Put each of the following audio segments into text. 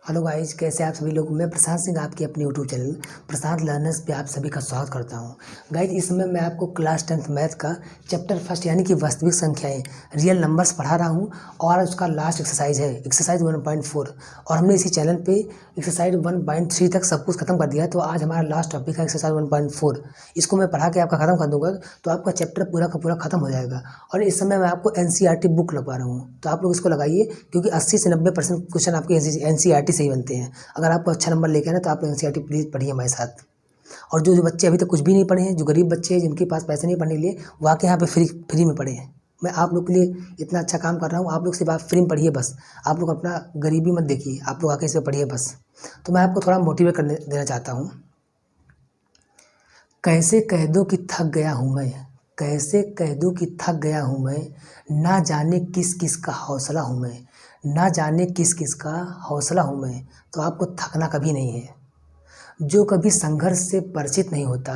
Hello guys, कैसे आप सभी लोग। मैं प्रशांत सिंह आपके अपने यूट्यूब चैनल प्रशांत लर्नर्स पे आप सभी का स्वागत करता हूं। गाइज, इस समय मैं आपको क्लास 10th मैथ का चैप्टर फर्स्ट यानी कि वास्तविक संख्याएं रियल नंबर्स पढ़ा रहा हूं और उसका लास्ट एक्सरसाइज है एक्सरसाइज 1.4। और हमने इसी चैनल पे एक्सरसाइज 1.3 तक सब कुछ खत्म कर दिया है। तो आज हमारा लास्ट टॉपिक है एक्सरसाइज 1.4। इसको मैं पढ़ा के आपका खत्म कर दूंगा तो आपका चैप्टर पूरा का पूरा खत्म हो जाएगा। और इस समय मैं आपको NCERT बुक लगवा रहा हूँ, तो आप लोग इसको लगाइए क्योंकि 80 से 90% क्वेश्चन आपके NCERT से ही बनते हैं। अगर आपको अच्छा नंबर लेके आना तो आप NCERT प्लीज़ पढ़िए हमारे साथ। और जो बच्चे अभी तक कुछ भी नहीं पढ़े हैं, जो गरीब बच्चे हैं जिनके पास पैसे नहीं पढ़ने के लिए, वो आके यहाँ पे फ्री में पढ़े हैं। मैं आप लोग के लिए इतना अच्छा काम कर रहा हूँ, आप लोग सिर्फ आप फ्री में पढ़िए बस। आप लोग अपना गरीबी मत देखिए, आप लोग आके इसे पढ़िए बस। तो मैं आपको थोड़ा मोटिवेट करने देना चाहता हूँ। कैसे कह दो कि थक गया हूँ मैं, कैसे कह दो कि थक गया हूँ मैं, ना जाने किस किस का हौसला हूँ मैं, ना जाने किस किस का हौसला हूँ मैं। तो आपको थकना कभी नहीं है। जो कभी संघर्ष से परिचित नहीं होता,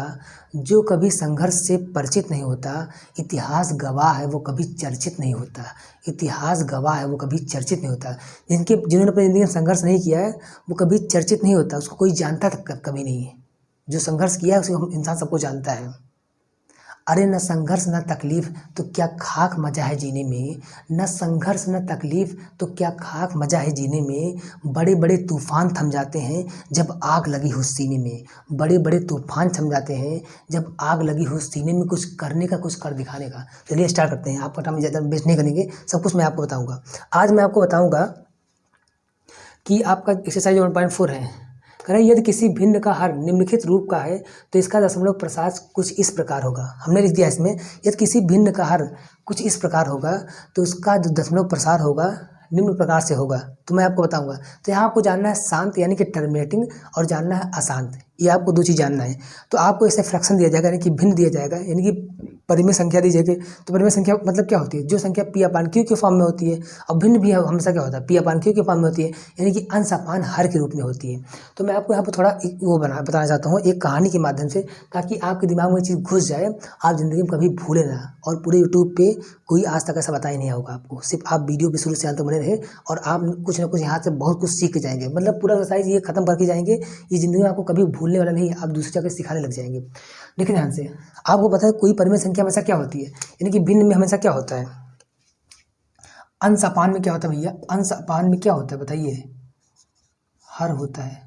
जो कभी संघर्ष से परिचित नहीं होता, इतिहास गवाह है वो कभी चर्चित नहीं होता। इतिहास गवाह है वो कभी चर्चित नहीं होता। जिन्होंने अपनी ज़िंदगी में संघर्ष नहीं किया है वो कभी चर्चित नहीं होता, उसको कोई जानता तक कभी नहीं है। जो संघर्ष किया है उसको इंसान सबको जानता है। अरे न संघर्ष न तकलीफ तो क्या खाक मजा है जीने में, न संघर्ष न तकलीफ तो क्या खाक मजा है जीने में। बड़े बड़े तूफान थम जाते हैं जब आग लगी हो सीने में, बड़े बड़े तूफान थम जाते हैं जब आग लगी हो सीने में। कुछ करने का, कुछ कर दिखाने का। चलिए स्टार्ट करते हैं। आपका टाइम ज़्यादा वेस्ट नहीं करेंगे, सब कुछ मैं आपको बताऊँगा। आज मैं आपको बताऊँगा कि आपका एक्सरसाइज 1.4 है। कह रहे यदि किसी भिन्न का हर निम्नलिखित रूप का है तो इसका दशमलव प्रसार कुछ इस प्रकार होगा। हमने लिख दिया इसमें, यदि किसी भिन्न का हर कुछ इस प्रकार होगा तो उसका जो दशमलव प्रसार होगा निम्न प्रकार से होगा। तो मैं आपको बताऊंगा। तो यहाँ आपको जानना है शांत यानी कि टर्मिनेटिंग, और जानना है अशांत। ये आपको दो चीज़ जानना है। तो आपको इसे फ्रैक्शन दिया जाएगा यानी कि भिन्न दिया जाएगा, यानी कि परिमेय संख्या दी जाएगी। तो परिमेय संख्या मतलब क्या होती है? जो संख्या P अपान Q के फॉर्म में होती है। और भिन्न भी हमेशा क्या होता है? P अपान Q के फॉर्म में होती है, यानी कि अंश अपान हर के रूप में होती है। तो मैं आपको यहाँ पर थोड़ा बताना चाहता हूँ एक कहानी के माध्यम से, ताकि आपके दिमाग में ये चीज़ घुस जाए, आप ज़िंदगी में कभी भूले ना। और पूरे यूट्यूब पे कोई आज तक ऐसा बताया नहीं होगा आपको। सिर्फ आप वीडियो पे शुरू से अंत तक बने रहे और आप कुछ ना कुछ यहाँ से बहुत कुछ सीख के जाएंगे। मतलब पूरा एक्सरसाइज ये खत्म करके जाएंगे। ये ज़िंदगी में आपको कभी भूलने वाला नहीं है, आप दूसरे जगह सिखाने लग जाएंगे। लेकिन ध्यान से, आपको पता है कोई परिमेय संख्या हमेशा क्या होती है, यानी कि भिन्न में हमेशा क्या होता है? अंश अपान में क्या होता है भैया? अंश अपान में क्या होता है बताइए? हर होता है।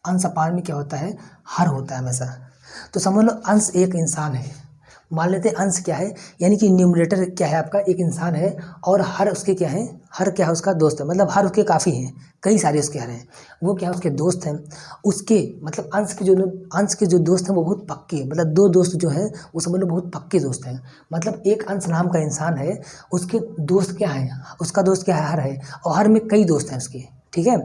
अंश अपान में क्या होता है? हर होता है हमेशा। तो समझ लो अंश एक इंसान है। मान लेते हैं अंश क्या है, यानी कि न्यूमरेटर क्या है आपका? एक इंसान है। और हर उसके क्या है? हर क्या है? उसका दोस्त है। मतलब हर उसके काफ़ी हैं, कई सारे उसके हर हैं। वो क्या है? उसके दोस्त हैं। उसके मतलब अंश के जो दोस्त हैं वो बहुत पक्के हैं। मतलब दो दोस्त जो हैं वो समझ लो बहुत पक्के दोस्त हैं। मतलब एक अंश नाम का इंसान है, उसके दोस्त क्या है? उसका दोस्त क्या है? हर है। और हर में कई दोस्त हैं उसके, ठीक है।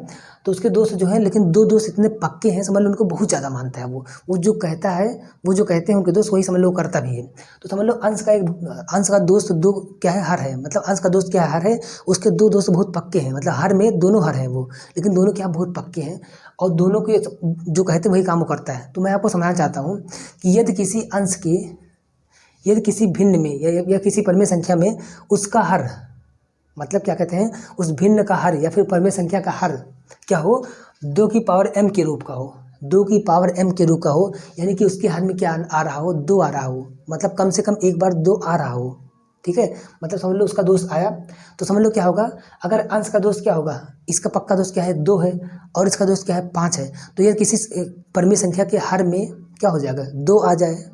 तो उसके दोस्त जो हैं, लेकिन दो दोस्त इतने पक्के हैं, समझ लो उनको बहुत ज़्यादा मानता है वो जो कहता है, वो जो कहते हैं उनके दोस्त, वही समझ लो वो करता भी है। तो समझ लो अंश का दोस्त दो क्या है? हर है। मतलब अंश का दोस्त क्या है? हर है। उसके दो दोस्त बहुत पक्के हैं, मतलब हर में दोनों हर हैं वो, लेकिन दोनों क्या बहुत पक्के हैं। और दोनों के जो कहते हैं वही काम वो करता है। तो मैं आपको समझाना चाहता हूँ कि यदि किसी भिन्न में या किसी परिमेय संख्या में उसका हर, मतलब क्या कहते हैं, उस भिन्न का हर या फिर परिमेय संख्या का हर क्या हो? 2 की पावर m के रूप का हो। 2 की पावर m के रूप का हो, यानी कि उसके हर में क्या आ रहा हो? 2 आ रहा हो। मतलब कम से कम एक बार 2 आ रहा हो, ठीक है। मतलब समझ लो उसका दोस्त आया, तो समझ लो क्या होगा? अगर अंश का दोस्त क्या होगा? इसका पक्का दोस्त क्या है? 2 है। और इसका दोस्त क्या है? 5 है। तो यह किसी परिमेय संख्या के हर में क्या हो जाएगा? 2 आ जाए,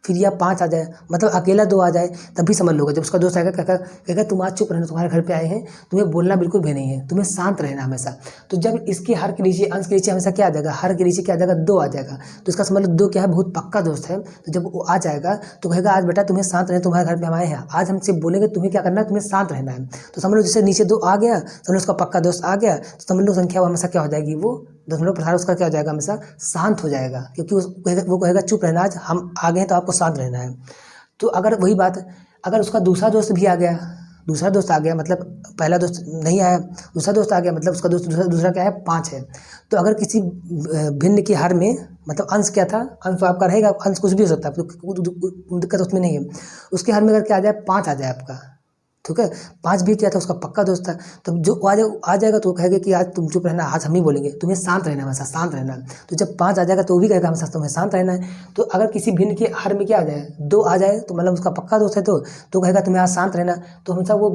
फिर या 5 आ जाए, मतलब अकेला 2 आ जाए, तब भी समझ लोगे। जब उसका दोस्त आएगा कहेगा तुम आज चुप रहना, तुम्हारे घर पे आए हैं, तुम्हें बोलना बिल्कुल भी नहीं है, तुम्हें शांत रहना हमेशा। तो जब इसके हर के नीचे, अंश के नीचे हमेशा क्या आ जाएगा? हर के नीचे क्या आ जाएगा? 2 आ जाएगा। तो इसका समझ लो 2 क्या है? बहुत पक्का दोस्त है। तो जब वो आ जाएगा तो कहेगा आज बेटा तुम्हें शांत रहना, तुम्हारे घर पे हम आए हैं, आज हमसे बोलेंगे तुम्हें क्या करना है? तुम्हें शांत रहना है। तो समझ लो जैसे नीचे 2 आ गया, समझ लो उसका पक्का दोस्त आ गया, तो समझ लो संख्या हमेशा क्या हो जाएगी? वो दशमलव प्रसार उसका क्या हो जाएगा? हमेशा शांत हो जाएगा, क्योंकि वो कहेगा चुप रहना, आज हम आ गए हैं तो आपको शांत रहना है। तो अगर वही बात, अगर उसका दूसरा दोस्त भी आ गया, दूसरा दोस्त आ गया, मतलब पहला दोस्त नहीं आया, दूसरा दोस्त आ गया, मतलब उसका दोस्त दूसरा क्या है? 5 है। तो अगर किसी भिन्न के हर में, मतलब अंश क्या था? अंश तो आपका रहेगा, अंश कुछ भी हो सकता है, तो दिक्कत उसमें नहीं है। उसके हर में अगर क्या आ जाए? 5 आ जाए आपका, ठीक है। 5 भी क्या था, उसका पक्का दोस्त था। तो जो आ जाएगा तो वो कहेगा कि आज तुम चुप रहना, आज हम नहीं बोलेंगे, तुम्हें शांत रहना है, हमेशा शांत रहना है। तो जब 5 आ जाएगा तो वो भी कहेगा हमेशा तुम्हें शांत रहना है। तो अगर किसी भिन्न के हर में क्या आ जाए, 2 आ जाए तो मतलब उसका पक्का दोस्त है, तो कहेगा तुम्हें आज शांत रहना। तो हमेशा वो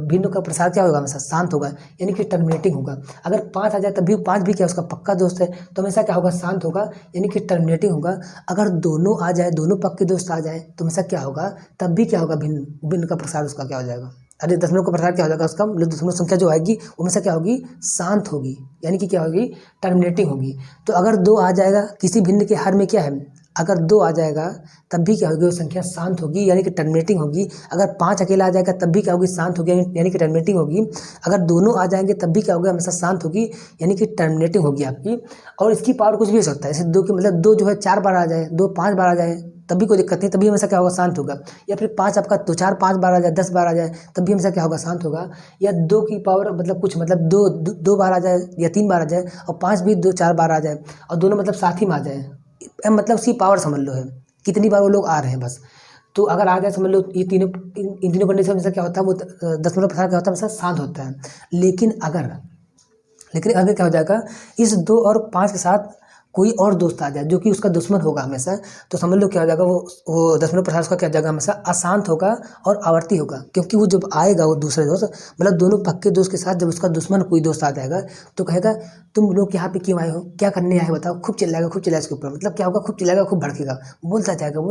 भिन्न का प्रसार क्या होगा, हमेशा शांत होगा, यानी कि टर्मिनेटिंग होगा। अगर 5 आ जाए तब भी 5 भी क्या उसका पक्का दोस्त है, तो हमेशा क्या होगा, शांत होगा, यानी कि टर्मिनेटिंग होगा। अगर दोनों आ जाए, दोनों पक्के दोस्त आ जाए तो हमेशा क्या होगा, तब भी क्या होगा, भिन्न भिन्न का प्रसार उसका क्या हो जाएगा, अरे दशमलव का प्रसार क्या हो जाएगा उसका, मतलब दशमलव संख्या जो आएगी वो हमेशा क्या होगी, शांत होगी, यानी कि क्या होगी, टर्मिनेटिंग होगी। तो अगर 2 आ जाएगा किसी भिन्न के हर में क्या है, अगर 2 आ जाएगा तब भी क्या होगी, वो संख्या शांत होगी, यानी कि टर्मिनेटिंग होगी। अगर 5 अकेला आ जाएगा तब भी क्या होगी, शांत होगी, यानी कि टर्मिनेटिंग होगी। अगर दोनों आ जाएंगे तब भी क्या होगा, हमेशा शांत होगी, यानी कि टर्मिनेटिंग होगी आपकी। और इसकी पावर कुछ भी हो सकता है, जैसे 2 की मतलब 2 जो है 4 बार आ जाए, 2 5 बार आ जाए तब भी कोई दिक्कत नहीं, तभी हमेशा क्या होगा, शांत होगा। या फिर 5 आपका तो 4 5 बार आ जाए, 10 बार आ जाए तब भी हमेशा क्या होगा, शांत होगा। या 2 की पावर मतलब कुछ मतलब 2 बार आ जाए या 3 बार आ जाए, और 5 भी 2 4 बार आ जाए, और दोनों मतलब साथ ही में आ जाए, मतलब उसकी पावर समझ लो है कितनी बार वो लोग आ रहे हैं बस। तो अगर आ गया समझ लो ये तीनों, इन तीनों कंडीशन में हमेशा क्या होता है, वो दशमलव प्रसार क्या होता है, हमेशा शांत होता है। लेकिन अगर क्या हो जाएगा, इस 2 और 5 के साथ कोई और दोस्त आ जाए जो कि उसका दुश्मन होगा हमेशा, तो समझ लो क्या हो जाएगा, वो दशमलव प्रसार उसका क्या हो जाएगा, हमेशा अशांत होगा और आवर्ती होगा। क्योंकि वो जब आएगा वो दूसरे दोस्त, मतलब दोनों पक्के दोस्त के साथ जब उसका दुश्मन कोई दोस्त आ जाएगा, तो कहेगा तुम लोग यहाँ पे क्यों आए हो, क्या करने आए हो बताओ, खूब चिल्लाएगा इसके ऊपर, मतलब क्या होगा, खूब चिल्लाएगा, खूब भड़केगा, बोलता जाएगा,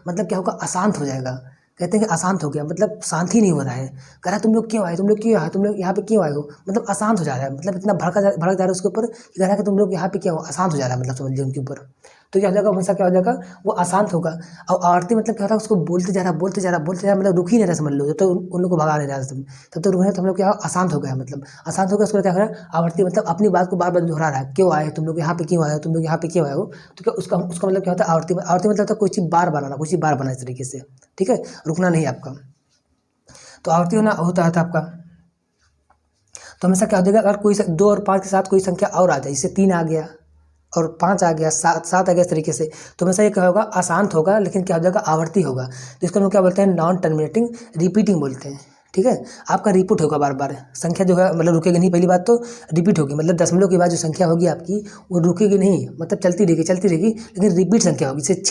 मतलब क्या होगा, अशांत हो जाएगा। कहते हैं कि अशांत हो गया, मतलब शांति नहीं हो रहा है, कह रहा है तुम लोग क्यों आए, तुम लोग यहाँ पे क्यों आए हो, मतलब अशांत हो जा रहा है, मतलब इतना भड़क जा रहा है उसके ऊपर कि कह रहा है कि तुम लोग यहाँ पे क्या हो, अशांत हो जा रहा है, मतलब समझ लीजिए उनके ऊपर। तो क्या हो जाएगा, हमेशा क्या हो जाएगा, वो अशांत होगा। और आरती मतलब क्या होता है, उसको बोलते जा रहा, मतलब रुक ही नहीं रहा, समझ लो जब तक उन लोग को भगा नहीं रहा, तब तक रुक नहीं, तो हम लोग क्या अशांत हो गया, मतलब अशांत हो गया, उसको क्या कर रहा है, आवर्ती मतलब अपनी बात को बार बार दोहरा रहा है, क्यों आए तुम लोग यहाँ पे, क्यों आए हो तुम लोग यहाँ पे, क्यों आए हो। तो क्या उसका उसका मतलब क्या होता है, आवर्ती मतलब होता है कोई चीज़ बार बार आना, कोई चीज़ बार बना इस तरीके से, ठीक है, रुकना नहीं आपका। तो आवर्ती होना होता है आपका। तो हमेशा क्या हो जाएगा, अगर कोई 2 और 5 के साथ कोई संख्या और आ जाए, जैसे 3 आ गया और 5 आ गया, 7 आ गया, इस तरीके से, तो हमेशा ये क्या होगा, अशांत होगा, लेकिन क्या हो जाएगा, आवर्ती होगा। तो इसको हम लोग क्या बोलते हैं, नॉन टर्मिनेटिंग रिपीटिंग बोलते हैं, ठीक है। आपका रिपीट होगा बार बार, संख्या जो है मतलब रुकेगी नहीं, पहली बात तो रिपीट होगी, मतलब दशमलव के बाद जो संख्या होगी आपकी वो रुकेगी नहीं, मतलब चलती रहेगी, लेकिन रिपीट संख्या होगी, जैसे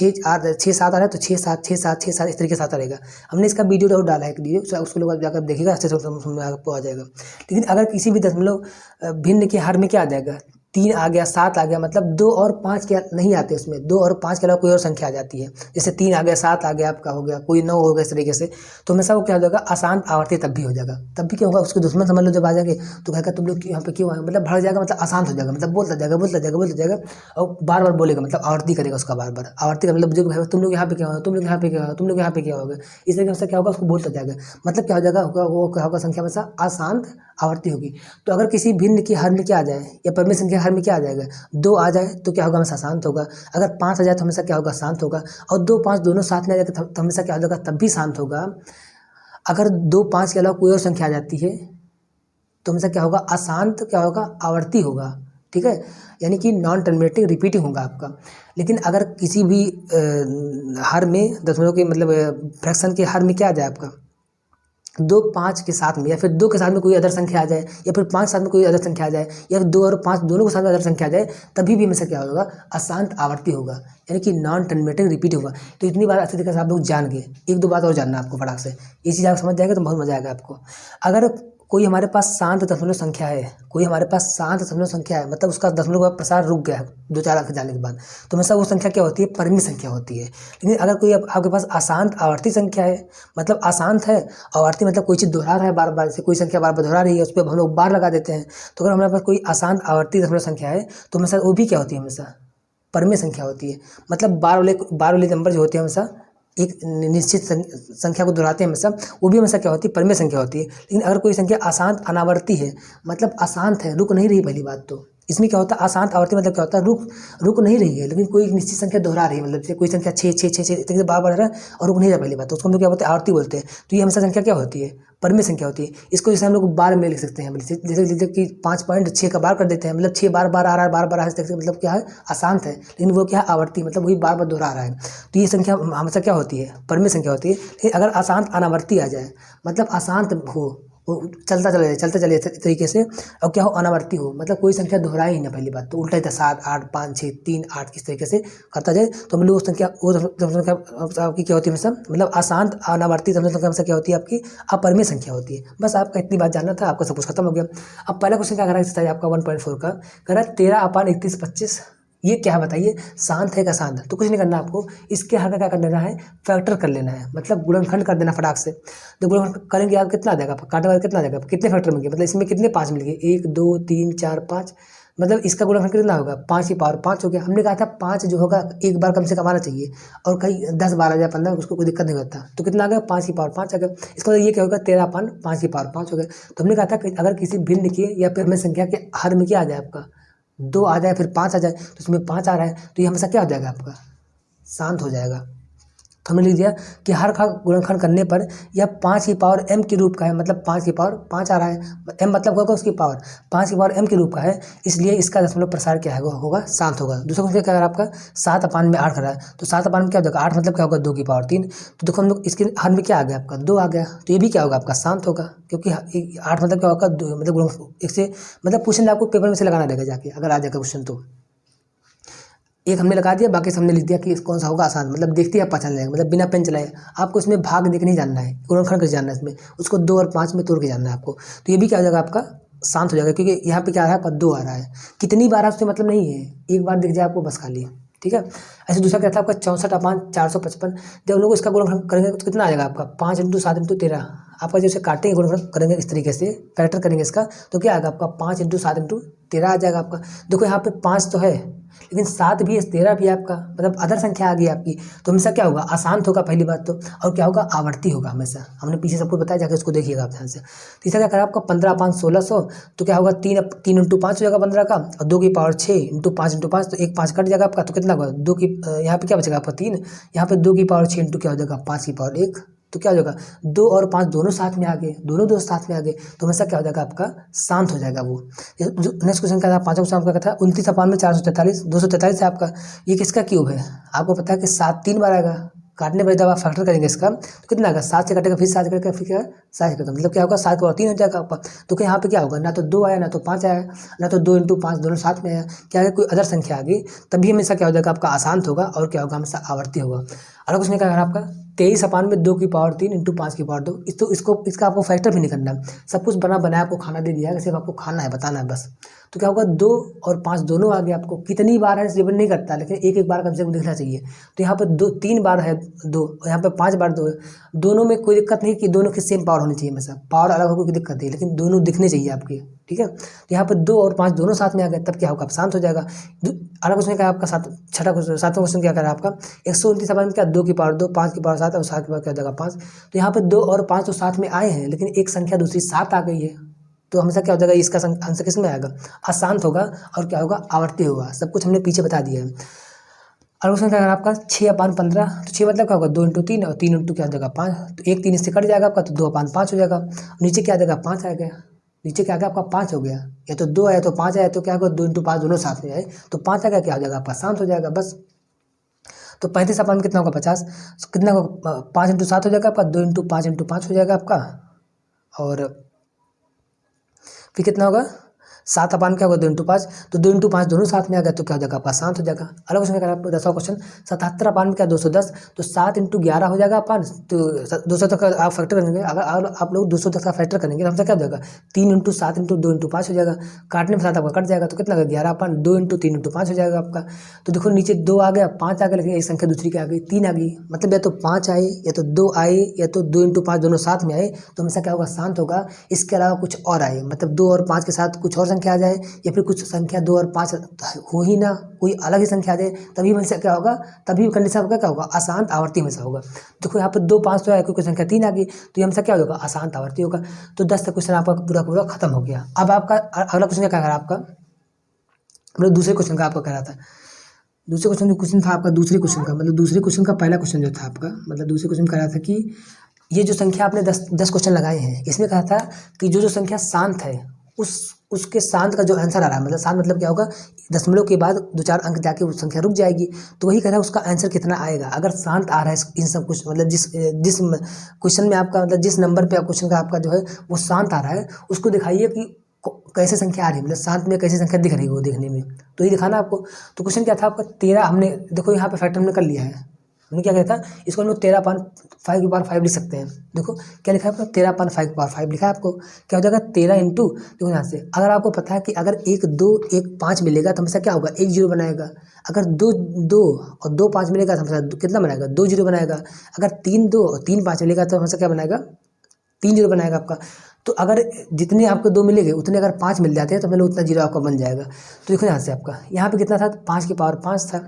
6 7 आ रहा है तो 6 7 इस तरीके से आता रहेगा। हमने इसका वीडियो और डाला है एक वीडियो, उसको लोग जाकर देखिएगा, अच्छे से समझ में आपको आ जाएगा। लेकिन अगर किसी भी दशमलव भिन्न के हर में क्या आ जाएगा, 3 आ गया, 7 आ गया, मतलब 2 और 5 क्या नहीं आते उसमें, 2 और 5 के अलावा कोई और संख्या आ जाती है, जैसे 3 आ गया, 7 आ गया, आपका हो गया, कोई 9 हो गया, इस तरीके से, तो हमेशा वो क्या हो जाएगा, अशांत आवर्ती तब भी हो जाएगा। तब भी क्या होगा, उसके दुश्मन समझ लो जब आ जाएंगे, तो कहेगा तुम लोग यहाँ पे क्यों आए, मतलब भड़क जाएगा, मतलब अशांत हो जाएगा, मतलब बोलता जाएगा, और बार बार बोलेगा, मतलब आवर्ती करेगा उसका, बार बार आवर्ती का मतलब जो कहेगा तुम लोग यहाँ पे क्या हो, तुम लोग यहाँ पे क्या हो, तुम लोग यहाँ पे क्या हो गए, इस तरीके से क्या होगा, उसको बोलता जाएगा, मतलब क्या हो जाएगा, वो क्या होगा, संख्या हमेशा अशांत आवर्ती होगी। तो अगर किसी भिन्न की हर में क्या आ जाए, या परिमेय संख्या हर में क्या आ जाएगा, 2 आ जाए तो क्या होगा, हमेशा शांत होगा। अगर 5 आ जाए तो हमेशा क्या होगा, शांत होगा। और 2 5 दोनों साथ में आ जाए तो हमेशा क्या हो जाएगा, तब भी शांत होगा। अगर 2 5 के अलावा कोई और संख्या आ जाती है तो हमेशा क्या होगा, अशांत क्या होगा, आवर्ती होगा, ठीक है, यानी कि नॉन टर्मिनेटिंग रिपीटिंग होगा आपका। लेकिन अगर किसी भी हर में दशमलव के मतलब फ्रैक्शन के हर में क्या आ जाए आपका, 2 5 के साथ में, या फिर 2 के साथ में कोई अदर संख्या आ जाए, या फिर 5 साथ में कोई अदर संख्या आ जाए, या फिर 2 और 5 दोनों के साथ में अदर संख्या आ जाए, तभी भी हमेशा क्या होगा, अशांत आवर्ती होगा, यानी कि नॉन टर्मिनेटिंग रिपीट होगा। तो इतनी बार अच्छी तरीके से आप लोग जान गए। एक दो बात और जानना आपको फटाक से, ये चीज़ आप समझ जाएंगे तो बहुत मजा आएगा आपको। अगर कोई हमारे पास शांत दशमलव संख्या है, मतलब उसका दशमलव का प्रसार रुक गया है 2 4 अंक जाने के बाद, तो हमेशा वो संख्या क्या होती है, परिमेय संख्या होती है। लेकिन अगर कोई आपके पास अशांत आवर्ती संख्या है, मतलब अशांत है, आवर्ती मतलब कोई चीज़ दोहरा रहा है बार बार, से कोई संख्या बार बार दोहरा रही है, उस पर हम लोग बार लगा देते हैं। तो अगर हमारे पास कोई अशांत आवर्ती दशमलव संख्या है तो हमेशा वो भी क्या होती है, हमेशा परिमेय संख्या होती है। मतलब बार वाले नंबर जो होते हैं हमेशा एक निश्चित संख्या को दोहराते हैं हमेशा, वो भी हमेशा क्या होती है, परिमेय संख्या होती है। लेकिन अगर कोई संख्या अशांत अनावर्ती है, मतलब अशांत है, रुक नहीं रही, पहली बात तो इसमें क्या होता है अशांत आवर्ती मतलब क्या होता है रुक नहीं रही है, लेकिन कोई निश्चित संख्या दोहरा रही है, मतलब जैसे कोई संख्या 6 तरीके से बार बार रहा है और रुक नहीं रहा, पहली बात तो उसको हम लोग क्या बोलते हैं आवर्ती बोलते हैं। तो ये हमेशा संख्या क्या होती है, परिमेय संख्या होती है। इसको जैसे हम लोग बार में लिख सकते हैं, जैसे कि 5.6 का बार कर देते हैं, मतलब 6 बार बार आ रहा है, बार बार मतलब क्या है अशांत है, लेकिन वो क्या है आवर्ती, मतलब वही बार बार दोहरा रहा है। तो ये संख्या हमेशा क्या होती है, परिमेय संख्या होती है। लेकिन अगर अशांत अनावर्ती आ जाए, मतलब अशांत हो, वो चलते चले इस तरीके से, और क्या हो अनावर्ती हो, मतलब कोई संख्या दोहराए ही ना, पहली बात तो उल्टा ही था 7 8 5 6 3 8 इस तरीके से करता जाए, तो हम लोग वो संख्या आपकी क्या होती है हमेशा, मतलब अशांत अनावर्ती संख्या हमेशा क्या होती है आपकी अपरिमेय संख्या होती है। बस आपका इतनी बात जानना था, आपका सब कुछ खत्म हो गया। अब पहला क्वेश्चन क्या कर रहा है आपका 1.4 का, कह रहा है 13/31/25 ये क्या है बताइए, शांत है का शांत है। तो कुछ नहीं करना आपको, इसके हर का क्या कर लेना है, फैक्टर कर लेना है, मतलब गुणनखंड कर देना फटाक से। तो गुणनखंड करेंगे आप कितना आ जाएगा, काटे बाद कितना आ जाएगा, कितने फैक्टर मिलेंगे, मतलब इसमें कितने 5 मिल गए, 1 2 3 4 5, मतलब इसका गुणनखंड कितना होगा 5 की पावर 5 हो गया। हमने कहा था 5 जो होगा एक बार कम से कम आना चाहिए, और कहीं 10 12 या 15 उसको कोई दिक्कत नहीं होता। तो कितना आ गया 5 की पावर 5 आ गया। इसका मतलब ये क्या होगा 13/5 की पावर 5 हो गया। तो हमने कहा था कि अगर किसी भिन्न के या परिमेय संख्या के हर में क्या आ जाए आपका 2 आ जाए फिर 5 आ जाए, तो इसमें 5 आ रहा है, तो ये हमेशा क्या हो जाएगा आपका शांत हो जाएगा। तो हमने लिख दिया कि हर का गुणनखंड करने पर यह 5 की पावर m के रूप का है, मतलब 5 की पावर 5 आ रहा है, m मतलब होगा उसकी पावर 5 की पावर m के रूप का है, इसलिए इसका दशमलव प्रसार क्या है वो होगा शांत होगा। दूसरा क्वेश्चन क्या है आपका 7/8 कर रहा है, तो 7/8 में क्या होगा 8 मतलब क्या होगा 2 की पावर 3। तो देखो हम लोग इसके हर में क्या आ गया आपका 2 आ गया, तो ये भी क्या होगा आपका शांत होगा, क्योंकि 8 मतलब क्या होगा मतलब एक से, मतलब क्वेश्चन आपको पेपर में से लगाना रहेगा जाके अगर आ जाएगा क्वेश्चन तो। एक हमने लगा दिया, बाकी हमने लिख दिया कि कौन सा होगा आसान, मतलब देखते ही आप पहचान जाएगा, मतलब बिना पेन चलाए। आपको इसमें भाग देख नहीं जानना है, गुणनखंड कैसे जानना है, इसमें उसको 2 और 5 में तोड़ के जानना है आपको। तो ये भी क्या हो जाएगा आपका शांत हो जाएगा, क्योंकि यहाँ पे क्या आ रहा है आपका 2 आ रहा है, कितनी बार है उससे मतलब नहीं है, एक बार दिख जाए आपको बस खाली, ठीक है। ऐसे दूसरा क्या था आपका 64/455, जब हम लोग इसका गुणनखंड करेंगे तो कितना आ जाएगा आपका 5 × 7 × 13। आपका जैसे काटेंगे गुणनखंड करेंगे इस तरीके से फैक्टर करेंगे इसका, तो क्या आएगा आपका 5 × 7 × 13 आ जाएगा आपका। देखो यहाँ पे 5 तो है, लेकिन 7 भी है 13 भी है आपका, मतलब अदर संख्या आ गई आपकी। तो हमेशा क्या होगा अशांत होगा पहली बात तो, और क्या होगा आवर्ती होगा हमेशा। हमने पीछे सबको बताया, जाकर उसको देखिएगा आप ध्यान से। तीसरा क्या करा आपका 15/5 = 1600, तो क्या होगा 3 × 5 हो जाएगा 15 का, और 2 की पावर 6 × 5 × 5, तो एक 5 कट जाएगा आपका, तो कितना होगा 2 की यहाँ पे क्या बचेगा आपका 3, यहाँ पे 2 की पावर 6 × क्या हो जाएगा 5 की पावर 1, तो क्या हो जाएगा 2 और 5 दोनों साथ में आ गए, दोनों दोस्त साथ में आ गए, तो हमेशा क्या हो जाएगा आपका शांत हो जाएगा वो। नेक्स्ट क्वेश्चन क्या था, पांचवा क्वेश्चन आपका क्या था 29/443, 243 है आपका। ये किसका क्यूब है, आपको पता है कि 7 3 बार आएगा, काटने पर जब आप फैक्टर करेंगे इसका तो कितना आएगा 7 से कटेगा, फिर 7 से कटेगा, फिर क्या 7 से कटेगा, मतलब क्या होगा 7 और 3 हो जाएगा आपका। तो यहाँ पे क्या होगा ना तो 2 आया ना तो 5 आया, ना तो 2 × 5 दोनों साथ में आया, क्या है कोई अदर संख्या आ गई, तभी हमेशा क्या हो जाएगा आपका अशांत होगा, और क्या होगा हमेशा आवर्ती होगा। अगला क्वेश्चन क्या है आपका 23/2 की पावर 3 × 5 की पावर 2, इसको इसका आपको फैक्टर भी नहीं करना है, सब कुछ बना बनाया आपको खाना दे दिया है, सिर्फ आपको खाना है बताना है बस। तो क्या होगा 2 और 5 दोनों आ गए, आपको कितनी बार है डिपेंड नहीं करता, लेकिन एक एक बार कम से कम दिखना चाहिए। तो यहाँ पर 3 बार है 2, और यहाँ पे 5 बार 2 है, दोनों में कोई दिक्कत नहीं कि दोनों की सेम पावर होनी चाहिए, हमेशा पावर अलग होकर कोई दिक्कत नहीं, लेकिन दोनों दिखने चाहिए आपके, ठीक है। तो यहाँ पर 2 और 5 दोनों साथ में आ गए, तब क्या होगा आप शांत हो जाएगा। अगला क्वेश्चन क्या है आपका छठा क्वेश्चन, सातवां क्वेश्चन क्या करा आपका 129 क्या 2 की पावर 2 5 की पावर 7 और 7 की पावर क्या हो जाएगा 5। तो यहाँ पे 2 और 5 तो साथ में आए हैं, लेकिन एक संख्या दूसरी 7 आ गई है, तो हमेशा क्या हो जाएगा इसका आंसर किस में आएगा अशांत होगा, और क्या होगा आवर्ती होगा। सब कुछ हमने पीछे बता दिया है। अगला क्वेश्चन क्या है आपका 6/15, तो 6 मतलब क्या होगा 2 × 3 और 3 × क्या हो जाएगा 5, तो 1 3 इससे कट जाएगा आपका, तो 2/5 हो जाएगा। नीचे क्या आ जाएगा 5 आ गया, नीचे क्या आ गया आपका 5 हो गया, या तो 2 आया तो 5 आया, तो क्या होगा 2 × 5 दोनों साथ में आए तो 5 आ गया, क्या हो जाएगा आपका शांत हो जाएगा बस। तो 35/5 कितना होगा 50, कितना होगा 5 × 7 हो जाएगा आपका, 2 × 5 × 5 हो जाएगा आपका, और फिर कितना होगा 7/5 क्या होगा 2 × 5, तो 2 × 5 दोनों साथ में आ गया, तो क्या हो जाएगा आपका शांत हो जाएगा। अगला क्वेश्चन क्या आपको 10वां क्वेश्चन 77/5 क्या 210, तो 7 × 11 हो जाएगा 5, तो 200 तक आप फैक्टर करेंगे, अगर आप लोग 210 का फैक्टर करेंगे तो हमसे क्या हो जाएगा 3 × 7 × 2 × 5 हो जाएगा, काटने में 7 आपका कट जाएगा, तो कितना 11/5 2 × 3 × 5 हो जाएगा आपका। तो देखो नीचे 2 आ गया 5 आ गया, लेकिन एक संख्या दूसरी क्या आ गई 3 आ गई, मतलब या तो 5 आए या तो 2 आए या तो 2 × 5 दोनों साथ में आए, तो हमेशा क्या होगा शांत होगा। इसके अलावा कुछ और आए, मतलब 2 और 5 के साथ कुछ और संख्या आ जाए, या फिर कुछ संख्या 2 और 5 हो ही ना, कोई अलग ही संख्या आ जाए, तभी हमेशा क्या होगा, तभी कंडीशन आपका क्या होगा अशांत आवर्ती हमेशा होगा। देखो यहाँ पर 2 5 तो आया, कोई संख्या 3 आ गई, तो ये हमेशा क्या होगा अशांत आवर्ती होगा। तो 10 तक क्वेश्चन आपका पूरा पूरा खत्म हो गया। अब आपका अगला क्वेश्चन क्या करा आपका मतलब दूसरे क्वेश्चन का आपका कह रहा था, दूसरे क्वेश्चन था आपका दूसरे क्वेश्चन का, मतलब दूसरे क्वेश्चन का पहला क्वेश्चन जो था आपका, मतलब दूसरे क्वेश्चन कह रहा था कि ये जो संख्या आपने 10 क्वेश्चन लगाए हैं, इसमें कहा था कि जो संख्या शांत है उसके शांत का जो आंसर आ रहा है, मतलब शांत मतलब क्या होगा, दशमलव के बाद 2-4 अंक जाके वो संख्या रुक जाएगी, तो वही कह रहा है उसका आंसर कितना आएगा। अगर शांत आ रहा है इन सब कुछ, मतलब जिस जिस क्वेश्चन में आपका, मतलब जिस नंबर पे क्वेश्चन का आपका जो है वो शांत आ रहा है, उसको दिखाइए कि कैसे संख्या आ रही है, मतलब शांत में कैसी संख्या दिख रही है वो देखने में, तो ये दिखाना आपको। तो क्वेश्चन क्या था आपका 13, हमने देखो यहाँ पे फैक्टर हमने कर लिया है, हमने क्या किया था, इसको हम लोग 13/5 की पावर 5 लिख सकते हैं। देखो क्या लिखा है आपका, 13/5 की पावर 5 लिखा है आपको, क्या हो जाएगा 13 इंटू, देखो यहाँ से अगर आपको पता है कि अगर 1 2 1 5 मिलेगा तो हमेशा क्या होगा, 1 0 बनाएगा। अगर 2 2 और 2 5 मिलेगा तो हमेशा कितना बनाएगा, 2 0 बनाएगा। अगर 3 2 और 3 5 मिलेगा तो हमेशा क्या बनाएगा, 3 0 बनाएगा आपका। तो अगर जितने आपको 2 मिलेंगे उतने अगर 5 मिल जाते हैं तो मतलब उतना 0 आपका बन जाएगा। तो देखो यहाँ से आपका यहाँ पे कितना था, 5 की पावर 5 था।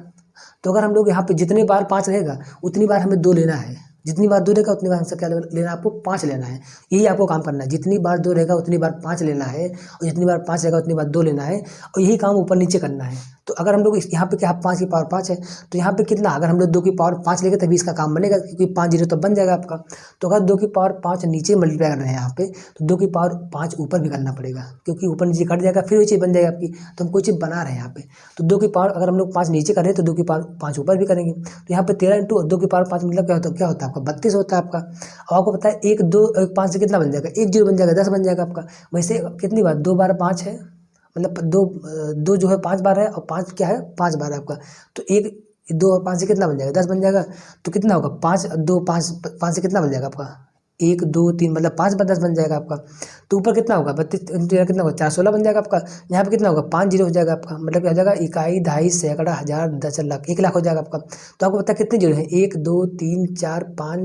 तो अगर हम लोग यहाँ पे जितनी बार 5 रहेगा उतनी बार हमें 2 लेना है, जितनी बार 2 रहेगा उतनी बार हमसे क्या लेना, आपको 5 लेना है। यही आपको काम करना है, जितनी बार 2 रहेगा उतनी बार 5 लेना है, और जितनी बार 5 रहेगा उतनी बार 2 लेना है, और यही काम ऊपर नीचे करना है। तो अगर हम लोग यहाँ पे क्या 5 की पावर 5 है, तो यहाँ पे कितना, अगर हम लोग 2 की पावर 5 लेंगे तभी इसका काम बनेगा, क्योंकि 5 0 तो बन जाएगा आपका। तो अगर 2 की पावर 5 नीचे मल्टीप्लाई कर रहे हैं यहाँ पे, तो 2 की पावर 5 ऊपर भी करना पड़ेगा, क्योंकि ऊपर नीचे कट जाएगा फिर वही चीज़ बन जाएगी आपकी। तो हम कोई चीज़ बना रहे हैं यहाँ पे, तो 2 की पावर अगर हम लोग 5 नीचे कर रहे हैं तो 2 की पावर 5 ऊपर भी करेंगे। तो यहाँ पे 13 इंटू 2 की पावर 5 मतलब क्या होता है आपका 32 होता है आपका। और आपको पता है 1 2 1 5 से कितना बन जाएगा, 1 0 बन जाएगा, 10 बन जाएगा आपका। वैसे कितनी बार, 2 बार 5 है, मतलब दो जो है 5 बार है, और 5 क्या है 5 बार है आपका। तो 1 2 और 5 से कितना बन जाएगा, 10 बन जाएगा। तो कितना होगा 5 2 5 5 से कितना बन जाएगा आपका, 1 2 3 मतलब 5 बार 10 बन जाएगा आपका। तो ऊपर कितना होगा 32 कितना होगा 416 बन जाएगा आपका। यहाँ पे कितना होगा 5 0 हो जाएगा आपका, मतलब क्या हो जाएगा, इकाई दहाई सैकड़ा हज़ार दस लाख 1 लाख हो जाएगा आपका। तो आपको पता है कितने जीरो हैं, 1 2 3 4 5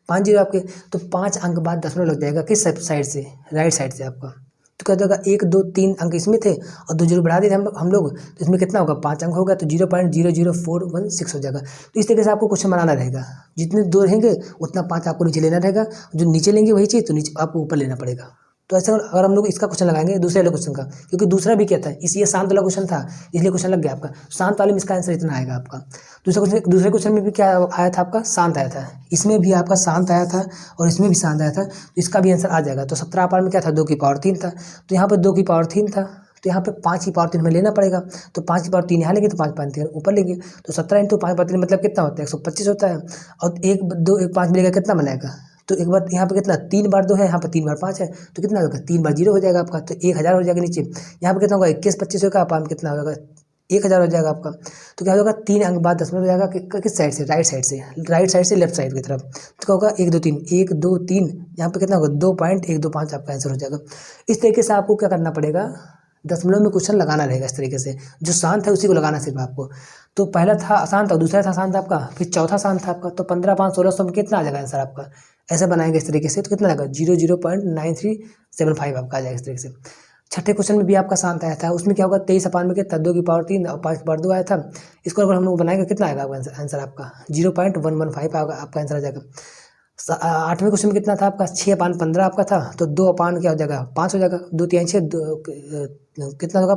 5 जीरो आपके। तो 5 अंक बाद दशमलव लग जाएगा किस साइड से, राइट साइड से आपका। तो क्या हो जाएगा 1 2 3 अंक इसमें थे और 2 जीरो बढ़ा दिए हम लोग, तो इसमें कितना होगा 5 अंक होगा, तो 0.00416 हो जाएगा। तो इस तरीके से आपको क्वेश्चन बनाना रहेगा, जितने 2 रहेंगे उतना 5 आपको नीचे लेना रहेगा, जो नीचे लेंगे वही चीज़ तो नीचे आपको ऊपर लेना पड़ेगा। तो ऐसा अगर हम लोग इसका क्वेश्चन लगाएंगे दूसरे वाले क्वेश्चन का, क्योंकि दूसरा भी क्या था, इसलिए शांत वाला क्वेश्चन था इसलिए क्वेश्चन लग गया आपका, शांत वाले में इसका आंसर इतना आएगा आपका। दूसरे क्वेश्चन में भी क्या आया था आपका, शांत आया था, इसमें भी आपका शांत आया था और इसमें भी शांत आया था, तो इसका भी आंसर आ जाएगा। तो 17 पावर में क्या था 2 की पावर 3 था, तो यहाँ पर 2 की पावर 3 था, तो यहाँ पे 5 की पावर 3 हमें लेना पड़ेगा। तो 5 की पावर 3 यहाँ लेंगे तो 5 5 3 ऊपर लेंगे, तो 17 इंटू 5 पावर 3 मतलब कितना होता है 125 होता है। और 1 2 1 5 मिलेगा कितना बनाएगा, तो एक बार यहाँ पे कितना 3 बार 2 है, यहाँ पे 3 बार 5 है, तो कितना होगा 3 बार 0 हो जाएगा आपका, तो 1000 हो जाएगा नीचे। यहाँ पे कितना होगा 21 25 होगा, आप कितना होगा 1000 हो जाएगा आपका। तो क्या होगा 3 अंक बाद दशमलव हो जाएगा किस साइड से, राइट साइड से लेफ्ट साइड की तरफ। तो क्या होगा 1 2 3 1 2 3, यहाँ पे कितना होगा 2.125 आपका आंसर हो जाएगा। इस तरीके से आपको क्या करना पड़ेगा, दशमलव में क्वेश्चन लगाना रहेगा इस तरीके से, जो शांत है उसी को लगाना सिर्फ आपको। तो पहला था आसान था, दूसरा था आसान था आपका, फिर चौथा आसान था आपका। तो 15 5 1600 में कितना आ जाएगा आंसर आपका, ऐसे बनाएंगे इस तरीके से, तो कितना आएगा 0.9375 आपका आ जाएगा इस तरीके से। छठे क्वेश्चन में भी आपका शांत आया था, उसमें क्या होगा 23 अपान में कितना 2 की पावर 3 और 5 की पावर 2 आया था। इसको अगर हम लोग बनाएंगे कितना आएगा आंसर आपका 0.115 आपका आंसर आ जाएगा। 8वें क्वेश्चन में कितना था आपका 6 अपान 15 आपका था, तो 2 अपान क्या हो जाएगा 5 हो जाएगा, 2 3 6 कितना होगा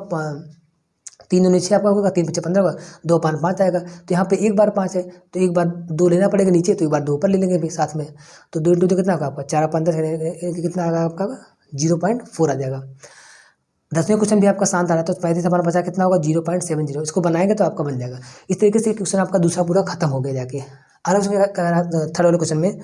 3 दूनी 6 आपका होगा, 3 5 15 होगा, 2 अपान 5 आएगा। तो यहाँ पे 1 बार 5 है तो 1 बार 2 लेना पड़ेगा नीचे, तो 1 बार 2 ऊपर ले लेंगे भी साथ में। तो 2 इंटू 2 कितना होगा आपका 4 अपान 10 कितना आएगा आपका 0.4 आ जाएगा। 10वें क्वेश्चन भी आपका शांत आ रहा है, तो 35 हमारा बचा कितना होगा 0.70, इसको बनाएंगे तो आपका बन जाएगा। इस तरीके से क्वेश्चन आपका दूसरा पूरा खत्म हो गया जाके। थर्ड वाले क्वेश्चन में,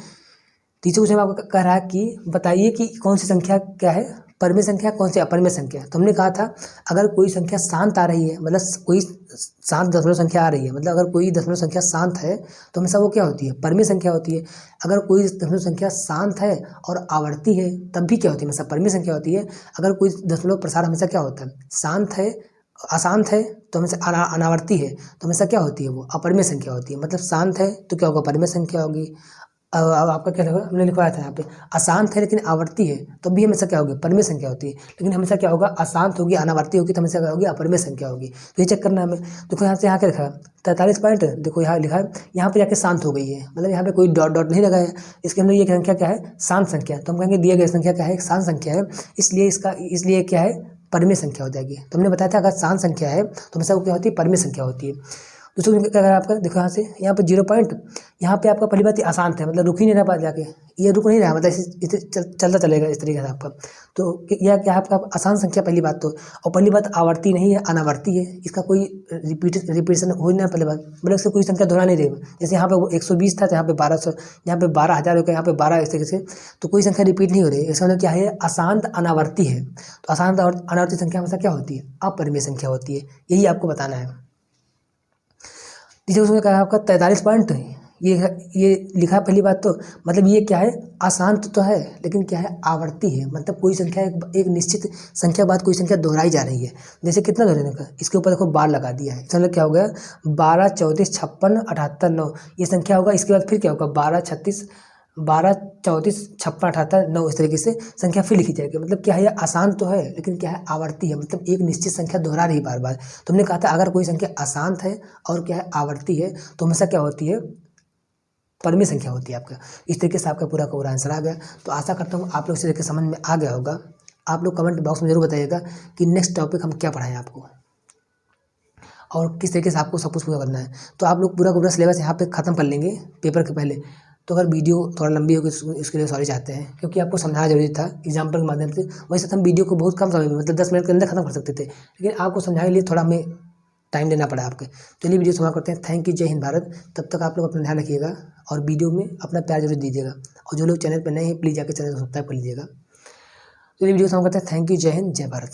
तीसरे क्वेश्चन में आपको कह रहा है कि बताइए कि कौन सी संख्या क्या है परमेय संख्या, कौन सी अपरमेय संख्या। तो हमने कहा था अगर कोई संख्या शांत आ रही है, मतलब कोई शांत दशमलव संख्या आ रही है, मतलब अगर कोई दशमलव संख्या शांत है तो हमेशा वो क्या होती है परमेय संख्या होती है। अगर कोई दशमलव संख्या शांत है और आवर्ती है तब भी क्या होती है, हमेशा परमेय संख्या होती है। अगर कोई दशमलव प्रसार हमेशा क्या होता है, शांत है अशांत है तो हमेशा अनावर्ती है तो हमेशा क्या होती है वो अपरमेय संख्या होती है। मतलब शांत है तो क्या होगा परमेय संख्या होगी। अब आपका क्या लगा, हमने लिखवाया था यहाँ पे अशांत है लेकिन आवर्ती है तो भी हमेशा क्या होगी परमेय संख्या होती है। लेकिन हमेशा क्या होगा अशांत होगी अनावर्ती होगी तो हमेशा क्या होगी अपरमेय संख्या होगी। तो ये चेक करना हमें। देखो यहाँ से यहाँ क्या लिखा है 43 पॉइंट, देखो यहाँ लिखा है यहाँ पे जाके शांत हो गई है, मतलब यहाँ पे कोई डॉट डॉट नहीं लगा है। इसके अंदर ये संख्या क्या है शांत संख्या, तो हम कहेंगे दिया गया संख्या क्या है एक शांत संख्या है, इसलिए क्या है परिमेय संख्या हो जाएगी। तो हमने बताया था अगर शांत संख्या है तो हमेशा वो क्या होती है, परिमेय संख्या होती है। दोस्तों अगर आपका देखो यहाँ से यहाँ पे 0 पॉइंट, यहाँ पे आपका पहली बात अशांत है, मतलब रुक ही नहीं रहा बात जाके, ये रुक नहीं रहा, मतलब इसे चलता चलेगा इस तरीके से आपका। तो यह क्या है आपका अशांत संख्या पहली बात तो, और पहली बात आवर्ती नहीं है, अनावर्ती है, इसका कोई रिपीटेशन हो नहीं पहले बात, मतलब इससे कोई संख्या दोहरा नहीं रहेगा। जैसे यहाँ पे 120 था तो यहाँ पे 1200, यहाँ पे 12,000 हो गया, यहाँ पे 12 इस तरीके से, तो कोई संख्या रिपीट नहीं हो रही है। इसका मतलब क्या है, अशांत अनावर्ती है। तो अशांत और अनावर्ती संख्या हमेशा क्या होती है, अपरिमेय संख्या होती है, यही आपको बताना है। तीसरे उसमें कहा आपका 43 पॉइंट, ये लिखा पहली बात तो, मतलब ये क्या है, अशांत तो है लेकिन क्या है, आवर्ती है, मतलब कोई संख्या एक निश्चित संख्या के बाद कोई संख्या दोहराई जा रही है। जैसे कितना दोहराने का, इसके ऊपर देखो बार लगा दिया है, इसका मतलब क्या हो गया, 12, 34, 56, 78, 9 ये संख्या होगा। इसके बाद फिर क्या होगा, 12, 36, 12, 34, 56, 78, 9 इस तरीके से संख्या फिर लिखी जाएगी। मतलब क्या है, ये अशांत तो है लेकिन क्या है, आवर्ती है, मतलब एक निश्चित संख्या दोहरा रही बार बार। तुमने कहा था अगर कोई संख्या अशांत है और क्या है, आवर्ती है, तो हमेशा क्या होती है, परिमेय संख्या होती है आपका। इस तरीके से आपका पूरा का पूरा आंसर आ गया। तो आशा करता हूँ आप लोग इस तरीके समझ में आ गया होगा। आप लोग कमेंट बॉक्स में जरूर बताइएगा कि नेक्स्ट टॉपिक हम क्या पढ़ाएं आपको और किस तरीके से आपको सब कुछ पूरा करना है। तो आप लोग पूरा का पूरा सिलेबस यहाँ पे ख़त्म कर लेंगे पेपर के पहले। तो अगर वीडियो थोड़ा लंबी होगी इसके लिए सॉरी चाहते हैं, क्योंकि आपको समझाना जरूरी था एग्जाम्पल के माध्यम से। वैसे तो हम वीडियो को बहुत कम समय में, मतलब 10 मिनट के अंदर खत्म कर सकते थे, लेकिन आपको समझाने के लिए थोड़ा हमें टाइम देना पड़ा आपके। चलिए वीडियो समाप्त करते हैं। थैंक यू, जय हिंद भारत। तब तक आप लोग अपना ध्यान रखिएगा और वीडियो में अपना प्यार जरूर दीजिएगा, और जो लोग चैनल पर नए हैं प्लीज़ जाकर चैनल को सब्सक्राइब कर लीजिएगा। चलिए वीडियो समाप्त करते हैं। थैंक यू, जय हिंद, जय भारत।